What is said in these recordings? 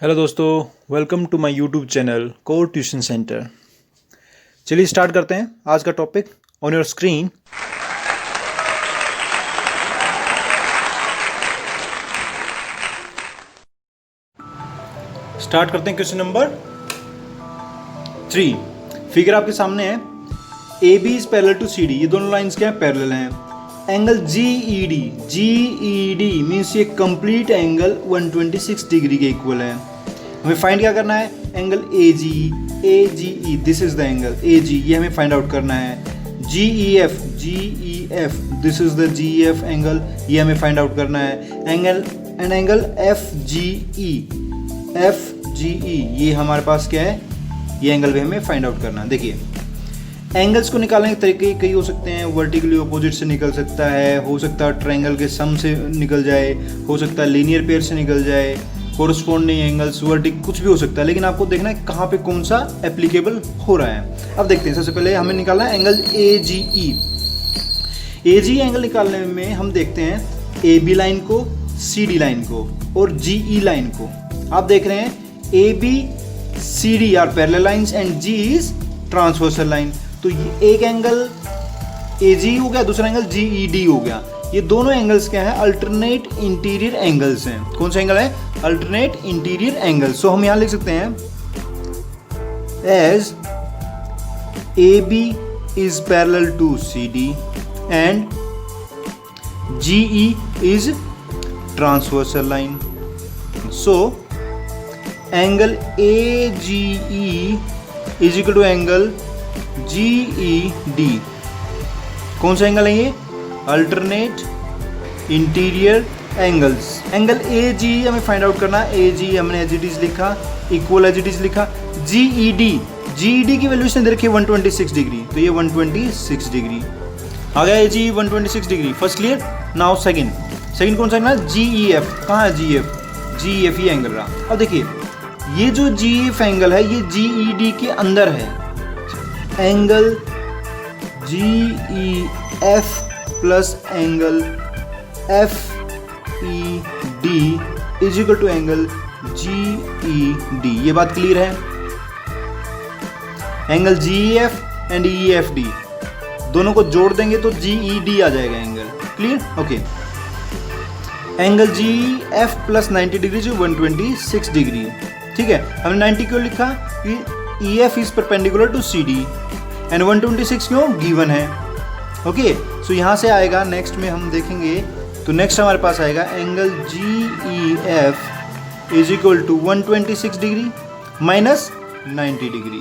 Hello दोस्तों, welcome to my YouTube channel core tuition centre. चलिए start करते हैं आज का topic on your screen. Start करते हैं क्वेश्चन नंबर 3। फिगर आपके सामने है। A B is parallel to C D. ये दोनों लाइंस क्या है? पैरेलल हैं। Angle G E D means ये कंप्लीट एंगल 126 डिग्री के इक्वल है। हमें फाइंड क्या करना है? Angle A G E, this is the angle A G, ये हमें फाइंड आउट करना है। G E F, this is the G F angle, ये हमें फाइंड आउट करना है। एंगल एफ जी ई, ये हमारे पास क्या है? ये एंगल भी हमें फाइंड आउट करना है। देखिए, एंगल्स को निकालने के तरीके कई हो सकते हैं। वर्टिकली अपोजिट से निकल सकता है, हो सकता है ट्रायंगल के सम से निकल जाए, हो सकता है लीनियर पेयर से निकल जाए, कोरस्पॉन्डिंग एंगल्स, वर्टिक, कुछ भी हो सकता है। लेकिन आपको देखना है कहाँ पे कौन सा एप्लीकेबल हो रहा है। अब देखते हैं। सबसे पहले हमें निकालना है एंगल ए जी एंगल निकालने में हम देखते हैं ए बी लाइन को, सी डी लाइन को और जी ई लाइन को। आप देख रहे हैं A B C D are parallel lines and G is transversal line. तो ये एक एंगल ए जी हो गया, दूसरा एंगल जी ई डी हो गया। ये दोनों एंगल्स क्या है? अल्टरनेट इंटीरियर एंगल्स हैं। कौन सा एंगल है? Alternate interior angle. सो हम यहां लिख सकते हैं as A B is parallel to C D and G E is transversal line. So angle A G E is equal to angle G E D. कौन सा एंगल है ये? Alternate interior angles. Angle A G हमें find out करना है। A G हमने as it is लिखा, equal as it is लिखा। जी ई डी की वैल्यू इसने दे रखी है 126 डिग्री, तो ये 126 डिग्री आ गया। ए जी 126 degree. First clear. Now second कौन सा एंगल? G E F. कहाँ है जी एफ? जी एफ ये एंगल रहा। अब देखिए, ये जो जी एफ एंगल है ये जी ई डी के अंदर है। Angle G E F plus angle F E D is equal to angle G E D. ये बात क्लियर है? Angle G E F and E F D दोनों को जोड़ देंगे तो जी ई डी आ जाएगा angle. Clear? Okay. Angle G F plus 90 degree जो 126 डिग्री। ठीक है, हमने 90 क्यों लिखा? कि E F is perpendicular to C D and 126 क्यों गिवन है। ओके, सो यहां से आएगा। नेक्स्ट में हम देखेंगे तो नेक्स्ट हमारे पास आएगा angle G E F is equal to 126 degree minus 90 degree,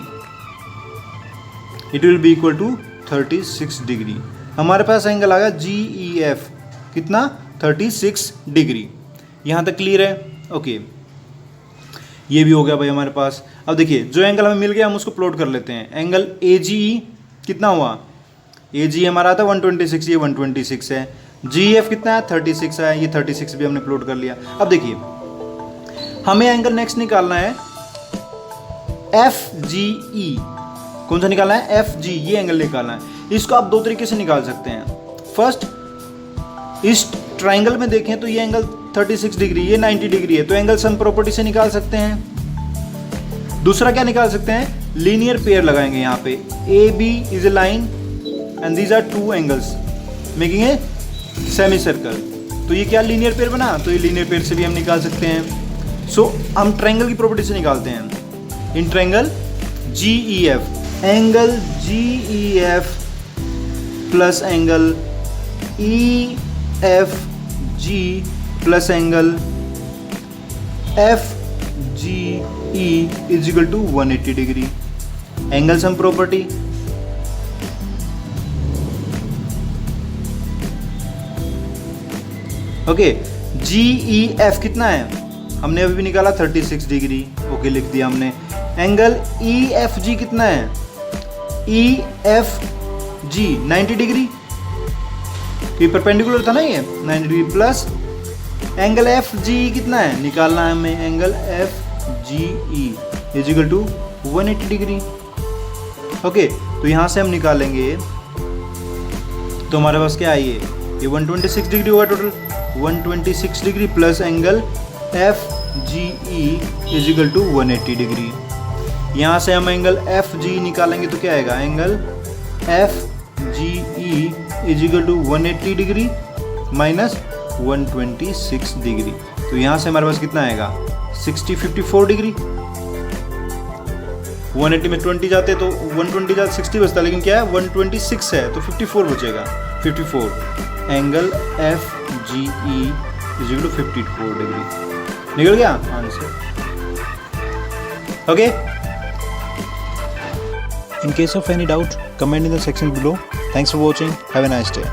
it will be equal to 36 degree. हमारे पास एंगल आ गया जी ई एफ कितना? 36 डिग्री। यहां तक क्लियर है? ओके, ये भी हो गया भाई हमारे पास। अब देखिए, जो एंगल हमें मिल गया हम उसको प्लॉट कर लेते हैं। एंगल ए जी ई कितना हुआ? ए जी हमारा था 126, ये 126 है। जी एफ कितना है? 36 है, ये 36 भी हमने प्लॉट कर लिया। अब देखिए, हमें एंगल नेक्स्ट निकालना है एफ जी ई। कौन सा निकालना है? एफ जी, ये एंगल निकालना है। इसको आप दो तरीके से निकाल सकते हैं। फर्स्ट, इस ट्राइंगल में देखें तो ये एंगल 36 डिग्री, ये 90 डिग्री है, तो एंगल सम प्रॉपर्टी से निकाल सकते हैं। दूसरा क्या निकाल सकते हैं? लीनियर पेयर लगाएंगे यहाँ पे। A B is a line and these are two angles making a semicircle. तो ये क्या लीनियर पेयर बना? तो ये लीनियर पेयर से भी हम निकाल सकते हैं। सो हम ट्रायंगल की प्रॉपर्टी से निकालते हैं। In triangle G E F, angle G E F plus angle E F G plus angle F G E is equal to 180 degree. Angle sum property. Okay, G E F कितना है? हमने अभी भी निकाला 36 degree. Okay, लिख दिया हमने। Angle E F G कितना है? ई एफ जी 90 डिग्री, ये परपेंडिकुलर था ना, ये 90 degree plus angle F G कितना है? निकालना है हमें। Angle F G E is equal to 180 degree. Okay, तो यहां से हम निकालेंगे तो हमारे पास क्या आई है? ये 126 डिग्री होगा total. 126 degree plus angle F G E is equal to 180 degree. यहाँ से हम एंगल एफ जी निकालेंगे तो क्या आएगा, angle F G E is equal to 180 degree minus 126 degree. तो यहाँ से हमारे पास कितना आएगा, 54 डिग्री। 180 में 20 जाते तो 120 जाते 60 बचता, लेकिन क्या है 126 है तो 54 बचेगा। 54 angle F G E is equal to 54 degree. निकल गया answer. Okay, in case of any doubt, comment in the section below. Thanks for watching. Have a nice day.